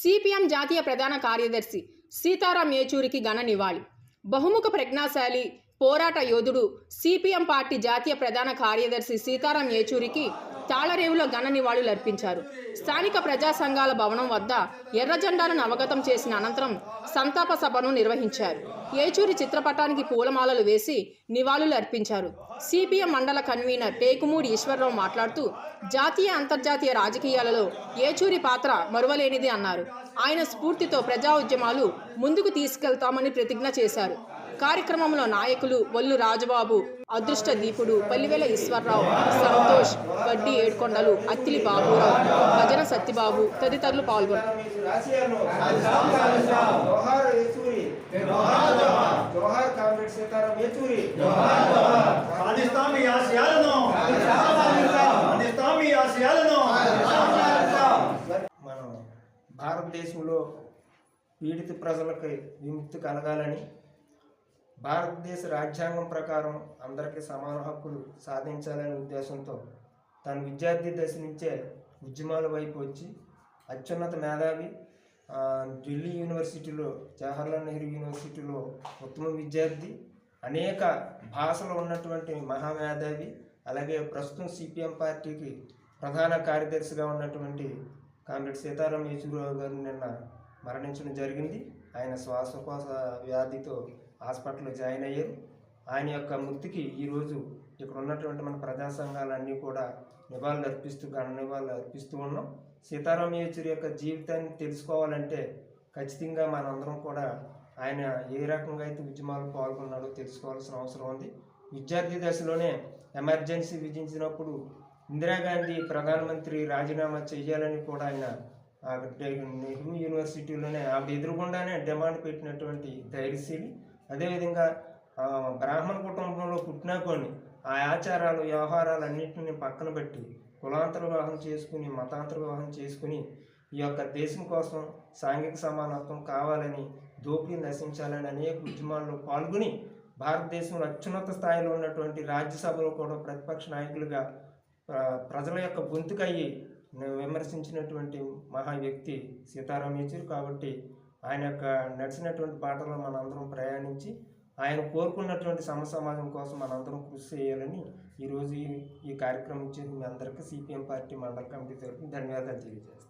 CPM జాతీయ ప్రధాన కార్యదర్శి సీతారాం ఏచూరికి ఘన నివాళి. బహుముఖ ప్రజ్ఞాశాలి పోరాట యోధుడు సిపిఎం పార్టీ జాతీయ ప్రధాన కార్యదర్శి సీతారాం ఏచూరికి తాళరేవులో ఘన నివాళులు అర్పించారు. స్థానిక ప్రజా సంఘాల భవనం వద్ద ఎర్ర జెండాలను అవగతం చేసిన అనంతరం సంతాప సభను నిర్వహించారు. ఏచూరి చిత్రపటానికి పూలమాలలు వేసి నివాళులు అర్పించారు. సిపిఎం మండల కన్వీనర్ టేకుమూడి ఈశ్వరరావు మాట్లాడుతూ జాతీయ అంతర్జాతీయ రాజకీయాలలో ఏచూరి పాత్ర మరువలేనిది అన్నారు. ఆయన స్ఫూర్తితో ప్రజా ఉద్యమాలు ముందుకు తీసుకెళ్తామని ప్రతిజ్ఞ చేశారు. కార్యక్రమంలో నాయకులు వల్లు రాజబాబు, అదృష్ట దీపుడు, పల్లివేల ఈశ్వరరావు, సంతోష్, వడ్డీ ఏడుకొండలు, అత్తిలి బాబురావు, భజన సత్యబాబు తదితరులు పాల్గొన్నారు. మనం భారతదేశంలో పీడిత ప్రజలకు విముక్తి కలగాలని, భారతదేశ రాజ్యాంగం ప్రకారం అందరికీ సమాన హక్కులు సాధించాలనే ఉద్దేశంతో తన విద్యార్థి దశ నుంచే ఉద్యమాల వైపు వచ్చి అత్యున్నత మేధావి, ఢిల్లీ యూనివర్సిటీలో, జవహర్లాల్ నెహ్రూ యూనివర్సిటీలో ఉత్తమ విద్యార్థి, అనేక భాషలు ఉన్నటువంటి మహామేధావి, అలాగే ప్రస్తుతం సిపిఎం పార్టీకి ప్రధాన కార్యదర్శిగా ఉన్నటువంటి కామ్రేడ్ సీతారాం ఏచూరి గారు నిన్న మరణించడం జరిగింది. ఆయన శ్వాసకోశ వ్యాధితో హాస్పిటల్లో జాయిన్ అయ్యారు. ఆయన యొక్క మృతికి ఈరోజు ఇక్కడ ఉన్నటువంటి మన ప్రజా సంఘాలన్నీ కూడా నివాళులు అర్పిస్తూ ఘన నివాళులు అర్పిస్తూ ఉన్నాం. సీతారాం ఏచూరి యొక్క జీవితాన్ని తెలుసుకోవాలంటే ఖచ్చితంగా మనందరం కూడా ఆయన ఏ రకంగా అయితే ఉద్యమాలు పాల్గొన్నాడో తెలుసుకోవాల్సిన అవసరం ఉంది. విద్యార్థి దశలోనే ఎమర్జెన్సీ విధించినప్పుడు ఇందిరాగాంధీ ప్రధానమంత్రి రాజీనామా చేయాలని కూడా ఆయన నెహ్రూ యూనివర్సిటీలోనే ఆవిడ ఎదురుగుండానే డిమాండ్ పెట్టినటువంటి ధైర్యశీలి. అదేవిధంగా బ్రాహ్మణ కుటుంబంలో పుట్టినా కొన్ని ఆ ఆచారాలు, వ్యవహారాలు అన్నింటినీ పక్కన పెట్టి కులాంతర వివాహం చేసుకుని, మతాంతర వివాహం చేసుకుని ఈ యొక్క దేశం కోసం సాంఘిక సమానత్వం కావాలని, దోపిడీ నశించాలని అనేక ఉద్యమాల్లో పాల్గొని భారతదేశంలో అత్యున్నత స్థాయిలో ఉన్నటువంటి రాజ్యసభలో కూడా ప్రతిపక్ష నాయకులుగా ప్రజల యొక్క గొంతుకయ్యి విమర్శించినటువంటి మహా వ్యక్తి సీతారాం ఏచూరి. కాబట్టి ఆయన యొక్క నడిచినటువంటి బాటలో మనందరం ప్రయాణించి ఆయన కోరుకున్నటువంటి సమాజం కోసం మనందరం కృషి చేయాలని ఈరోజు ఈ కార్యక్రమం ఇచ్చేది మీ అందరికీ సిపిఎం పార్టీ మండల కమిటీ తరఫున ధన్యవాదాలు తెలియజేస్తాను.